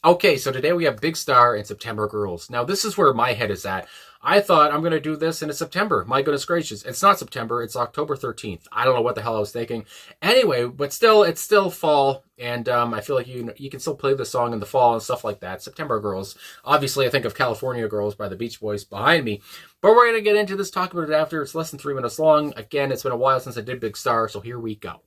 Okay, so today we have Big Star and September Girls. Now, this is where my head is at. I thought I'm going to do this in September. My goodness gracious. It's not September. It's October 13th. I don't know what the hell I was thinking. Anyway, but still, it's still fall. And I feel like you can still play the song in the fall and stuff like that. September Girls. Obviously, I think of California Girls by the Beach Boys behind me. But we're going to get into this, talk about it after. It's less than 3 minutes long. Again, it's been a while since I did Big Star, so here we go.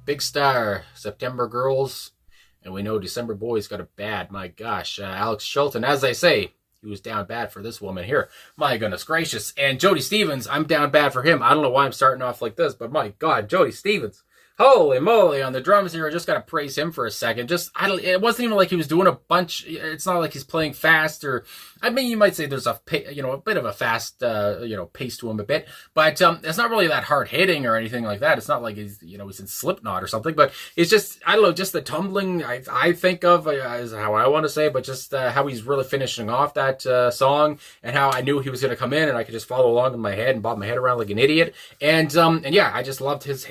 Big Star, September Girls, and we know December Boys got it bad. My gosh, Alex Chilton, as I say, he was down bad for this woman here. My goodness gracious. And Jody Stevens, I'm down bad for him. I don't know why I'm starting off like this, but my God, Jody Stevens. Holy moly, on the drums here, I just got to praise him for a second. It wasn't even like he was doing a bunch. It's not like he's playing fast or, I mean, you might say there's a bit of a fast, pace to him a bit, but it's not really that hard hitting or anything like that. It's not like he's in Slipknot or something, but it's just, I don't know, just the tumbling I think of is how I want to say, but just how he's really finishing off that song and how I knew he was going to come in and I could just follow along in my head and bob my head around like an idiot. And yeah, I just loved his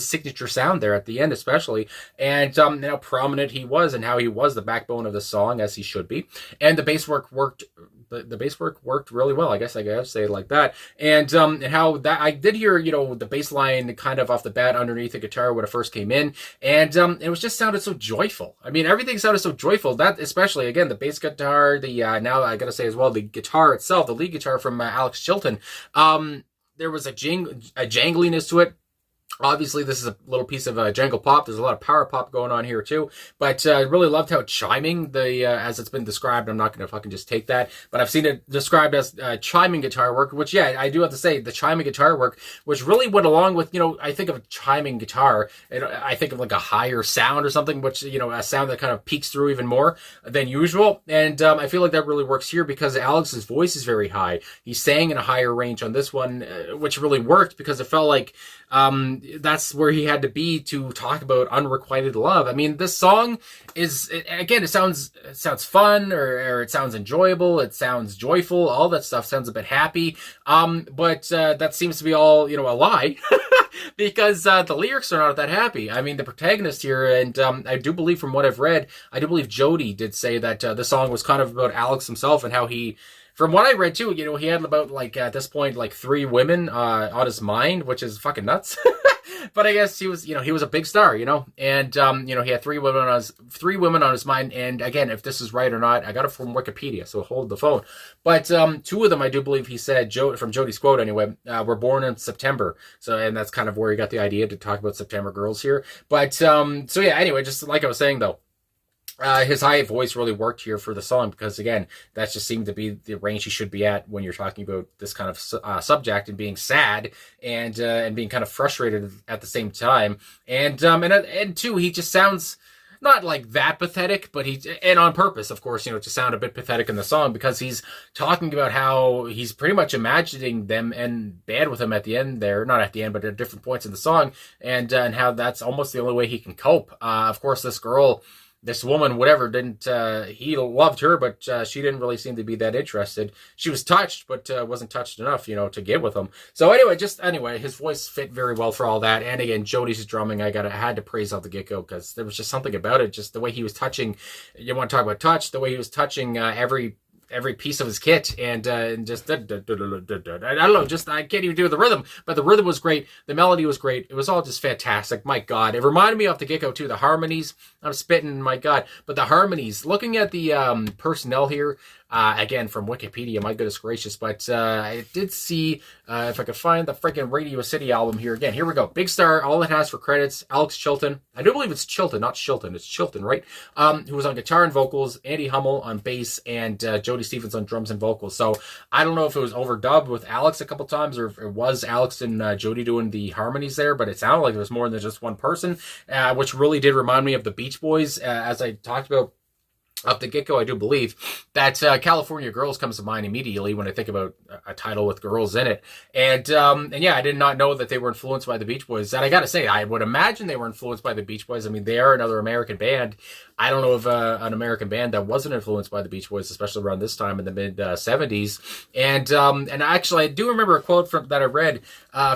signature sound there at the end, especially, and how prominent he was and how he was the backbone of the song, as he should be. And the bass work worked. The bass work worked really well. I guess I gotta say it like that. And how that I did hear, the bass line kind of off the bat underneath the guitar when it first came in, and it was just sounded so joyful. I mean, everything sounded so joyful. That especially again the bass guitar, the now I gotta say as well the guitar itself, the lead guitar from Alex Chilton. There was a jangliness to it. Obviously, this is a little piece of jangle pop. There's a lot of power pop going on here too. But I really loved how chiming as it's been described. I'm not going to fucking just take that, but I've seen it described as chiming guitar work. Which, yeah, I do have to say the chiming guitar work, which really went along with I think of a chiming guitar, and I think of like a higher sound or something, which a sound that kind of peeks through even more than usual. And I feel like that really works here because Alex's voice is very high. He sang in a higher range on this one, which really worked because it felt like that's where he had to be to talk about unrequited love. I mean, this song is, again, it sounds fun, or it sounds enjoyable, it sounds joyful, all that stuff sounds a bit happy. But that seems to be all, a lie. Because the lyrics are not that happy. I mean, the protagonist here, and I do believe from what I've read, I do believe Jody did say that the song was kind of about Alex himself and how he, from what I read too, he had about, like, at this point, like 3 women on his mind, which is fucking nuts. But I guess he was, he was a big star, and he had 3 women on his mind. And again, if this is right or not, I got it from Wikipedia, so hold the phone. But 2 of them, I do believe he said, from Jody's quote anyway, were born in September. So, and that's kind of where he got the idea to talk about September Girls here. But so yeah, anyway, just like I was saying though, his high voice really worked here for the song, because again, that just seemed to be the range he should be at when you're talking about this kind of subject, and being sad and being kind of frustrated at the same time. And two, he just sounds not like that pathetic, but and on purpose, of course, to sound a bit pathetic in the song, because he's talking about how he's pretty much imagining them and bad with him at the end there, not at the end, but at different points in the song, and how that's almost the only way he can cope. Of course, this woman, whatever, he loved her, but she didn't really seem to be that interested. She was touched, but wasn't touched enough, to get with him. So anyway, his voice fit very well for all that. And again, Jody's drumming, I had to praise out the get-go, because there was just something about it, just the way he was touching. You want to talk about touch, the way he was touching every piece of his kit, and just I don't know, I can't even do the rhythm, but the rhythm was great, the melody was great, it was all just fantastic. My God, it reminded me of the get-go too, the harmonies. I'm spitting, my God, but the harmonies. Looking at the personnel here, again from Wikipedia, my goodness gracious, but I did see if I could find the freaking Radio City album here. Again, here we go. Big star, all it has for credits, Alex Chilton. I do believe it's Chilton, not Shilton. It's Chilton, right? Who was on guitar and vocals, Andy Hummel on bass, and Jody Stevens on drums and vocals. So I don't know if it was overdubbed with Alex a couple times, or if it was Alex and Jody doing the harmonies there, but it sounded like there was more than just one person, which really did remind me of the Beach Boys, as I talked about of the get-go. I do believe that California Girls comes to mind immediately when I think about a title with girls in it. And yeah, I did not know that they were influenced by the Beach Boys. And I gotta say, I would imagine they were influenced by the Beach Boys. I mean, they are another American band. I don't know of an American band that wasn't influenced by the Beach Boys, especially around this time in the mid 70s. And actually, I do remember a quote that I read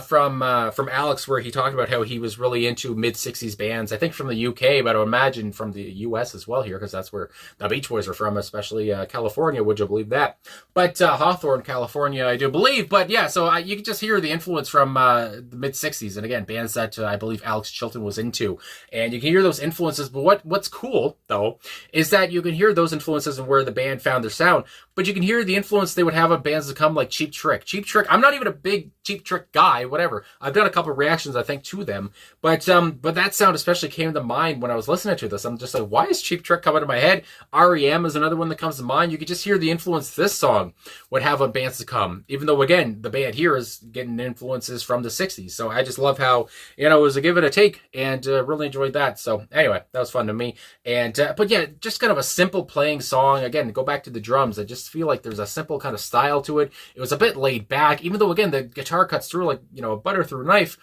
from Alex, where he talked about how he was really into mid 60s bands. I think from the UK, but I would imagine from the US as well here, because that's where the Beach Boys are from, especially California. Would you believe that? But Hawthorne, California, I do believe. But yeah, so you can just hear the influence from the mid 60s, and again, bands that I believe Alex Chilton was into, and you can hear those influences. But what's cool though is that you can hear those influences and where the band found their sound, but you can hear the influence they would have on bands that come like Cheap Trick. I'm not even a big Cheap Trick guy, whatever. I've done a couple of reactions, I think, to them, but that sound especially came to mind when I was listening to this. I'm just like, why is Cheap Trick coming to my head? REM is another one that comes to mind. You could just hear the influence this song would have on bands to come, even though again the band here is getting influences from the 60s. So I just love how it was a give and a take, and really enjoyed that. So anyway, that was fun to me. And but yeah, just kind of a simple playing song. Again, go back to the drums, I just feel like there's a simple kind of style to it. It was a bit laid back, even though again the guitar cuts through like a butter through knife,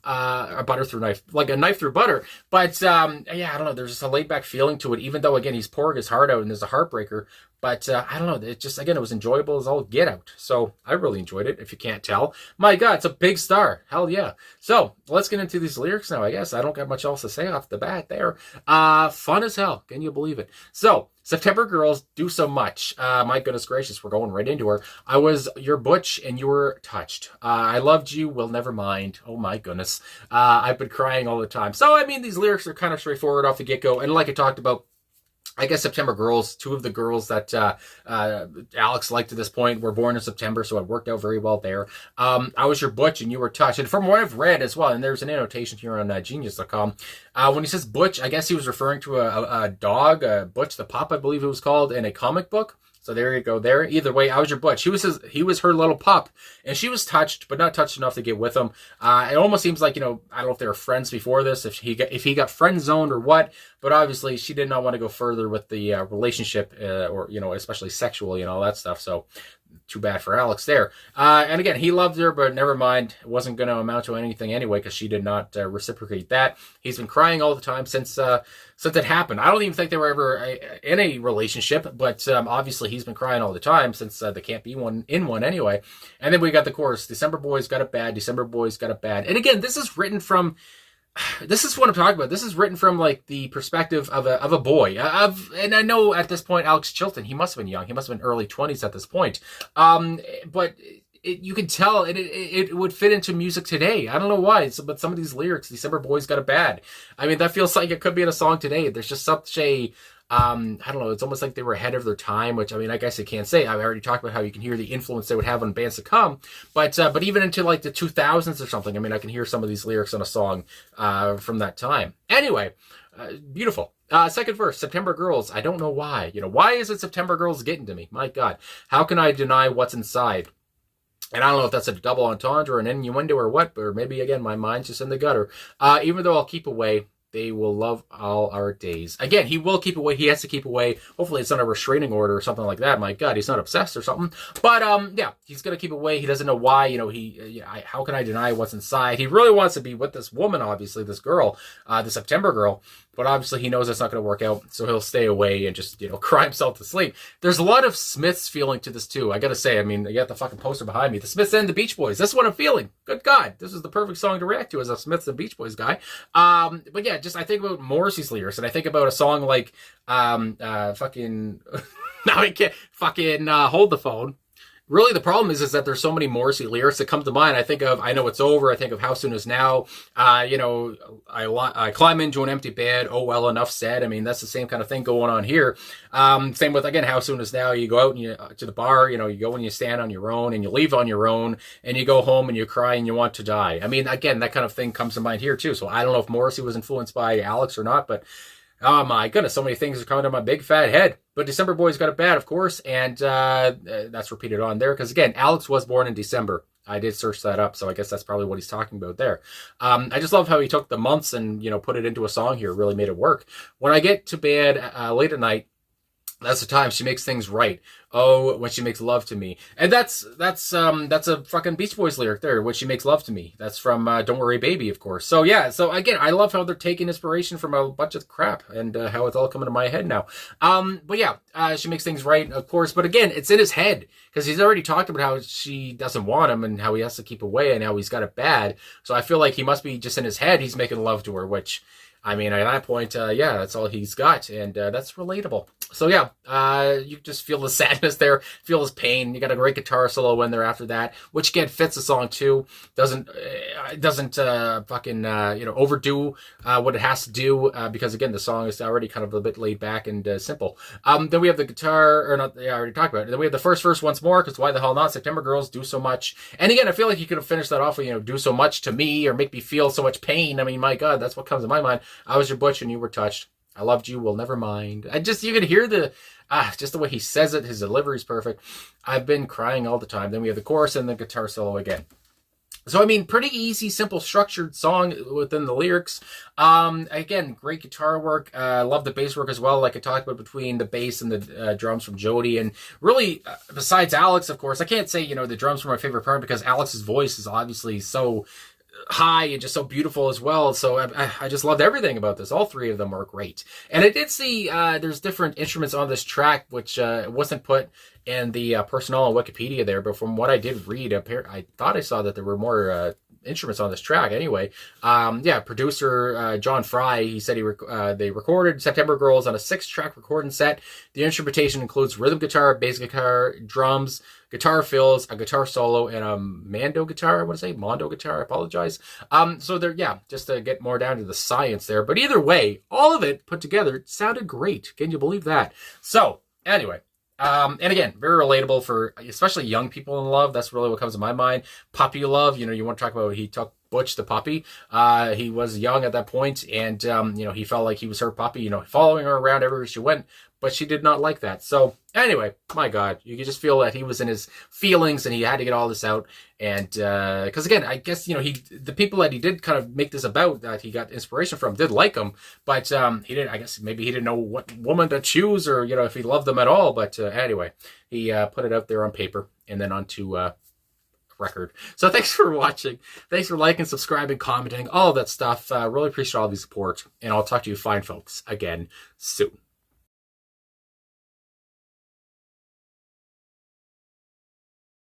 like a knife through butter. But yeah, I don't know, there's just a laid back feeling to it, even though again he's pouring his heart out and there's a heartbreaker. But I don't know, it just, again, it was enjoyable as all get out. So I really enjoyed it, if you can't tell. My God, it's a big star. Hell yeah. So let's get into these lyrics now, I guess. I don't got much else to say off the bat there. Fun as hell. Can you believe it? So, September Girls do so much. My goodness gracious, we're going right into her. I was your butch and you were touched. I loved you, will never mind. Oh my goodness. I've been crying all the time. So, I mean, these lyrics are kind of straightforward off the get-go. And like I talked about, I guess September Girls, 2 of the girls that Alex liked at this point were born in September, so it worked out very well there. I was your butch and you were touched. And from what I've read as well, and there's an annotation here on Genius.com, when he says butch, I guess he was referring to a dog, Butch the Pup, I believe it was called, in a comic book. So there you go there. Either way, I was your butch. He was her little pup, and she was touched, but not touched enough to get with him. It almost seems like, I don't know if they were friends before this, if he got friend zoned or what, but obviously she did not want to go further with the relationship, or, especially sexually and all that stuff. So too bad for Alex there. And again, he loved her, but never mind. It wasn't going to amount to anything anyway because she did not reciprocate that. He's been crying all the time since it happened. I don't even think they were ever in a relationship, but obviously he's been crying all the time since there can't be one in one anyway. And then we got the chorus, December boys got it bad, December boys got it bad. And again, this is written from... This is what I'm talking about. This is written from like the perspective of a boy. And I know at this point, Alex Chilton, he must have been young. He must have been early 20s at this point. But you can tell it would fit into music today. I don't know why, but some of these lyrics, December boys got it bad. I mean, that feels like it could be in a song today. There's just such a... I don't know, it's almost like they were ahead of their time, which, I mean, I guess I can't say. I've already talked about how you can hear the influence they would have on bands to come, but even into like the 2000s or something, I mean, I can hear some of these lyrics on a song from that time. Anyway, beautiful. Second verse, September Girls. I don't know why. Why is it September Girls getting to me? My God. How can I deny what's inside? And I don't know if that's a double entendre or an innuendo or what, or maybe, again, my mind's just in the gutter. Even though I'll keep away, they will love all our days. Again, he will keep away. He has to keep away. Hopefully it's not a restraining order or something like that. My God, he's not obsessed or something. But, yeah, he's going to keep away. He doesn't know why. How can I deny what's inside? He really wants to be with this woman, obviously, this girl, the September girl. But obviously he knows that's not going to work out. So he'll stay away and just, cry himself to sleep. There's a lot of Smiths feeling to this, too. I got to say, I mean, you got the fucking poster behind me. The Smiths and the Beach Boys. That's what I'm feeling. Good God. This is the perfect song to react to as a Smiths and Beach Boys guy. But yeah, I think about Morrissey's lyrics, and I think about a song like fucking now I can't fucking hold the phone. Really, the problem is that there's so many Morrissey lyrics that come to mind. I think of I Know It's Over. I think of How Soon Is Now. I climb into an empty bed. Oh, well, enough said. I mean, that's the same kind of thing going on here. Same with, again, How Soon Is Now. You go out and to the bar, you go and you stand on your own and you leave on your own and you go home and you cry and you want to die. I mean, again, that kind of thing comes to mind here too. So I don't know if Morrissey was influenced by Alex or not, but oh my goodness, so many things are coming to my big fat head. But December Boys got it bad, of course, and that's repeated on there. Because again, Alex was born in December. I did search that up, so I guess that's probably what he's talking about there. I just love how he took the months and, put it into a song here, really made it work. When I get to bed late at night, that's the time she makes things right. Oh, when she makes love to me. And that's a fucking Beach Boys lyric there, when she makes love to me. That's from Don't Worry Baby, of course. So yeah, so again, I love how they're taking inspiration from a bunch of crap and how it's all coming to my head now. But yeah, she makes things right, of course. But again, it's in his head because he's already talked about how she doesn't want him and how he has to keep away and how he's got it bad. So I feel like he must be just in his head. He's making love to her, which, I mean, at that point, yeah, that's all he's got, and that's relatable. So yeah, you just feel the sadness there, feel his pain. You got a great guitar solo in there after that, which again fits the song too. Doesn't fucking overdo what it has to do because again the song is already kind of a bit laid back and simple. Then we have the guitar, or not? Yeah, I already talked about it. Then we have the first verse once more because why the hell not? September Girls do so much, and again I feel like you could have finished that off with do so much to me or make me feel so much pain. I mean, my God, that's what comes to my mind. I was your butch and you were touched. I loved you, will never mind. You can hear just the way he says it. His delivery is perfect. I've been crying all the time. Then we have the chorus and the guitar solo again. So, I mean, pretty easy, simple, structured song within the lyrics. Again, great guitar work. Love the bass work as well, like I talked about between the bass and the drums from Jody. And really, besides Alex, of course, I can't say, the drums were my favorite part because Alex's voice is obviously so high and just so beautiful as well. So I just loved everything about this. All three of them are great. And I did see there's different instruments on this track, which wasn't put in the personnel on Wikipedia there. But from what I did read, I thought I saw that there were more instruments on this track anyway. Producer John Fry, he said they recorded September Girls on a 6-track recording set. The instrumentation includes rhythm guitar, bass guitar, drums, guitar fills, a guitar solo, and a Mondo guitar, I apologize. So there, yeah, just to get more down to the science there. But either way, all of it put together sounded great. Can you believe that? So, anyway. And again, very relatable for especially young people in love. That's really what comes to my mind. Puppy love, you want to talk about he took Butch the puppy. He was young at that point, and he felt like he was her puppy, following her around everywhere she went, but she did not like that. So anyway, my God, you could just feel that he was in his feelings and he had to get all this out. And because again, I guess the people that he did kind of make this about, that he got inspiration from, did like him, but he didn't. I guess maybe he didn't know what woman to choose, or if he loved them at all. But anyway, he put it out there on paper, and then onto record. So thanks for watching. Thanks for liking, subscribing, commenting, all of that stuff. Really appreciate all the support. And I'll talk to you fine folks again soon.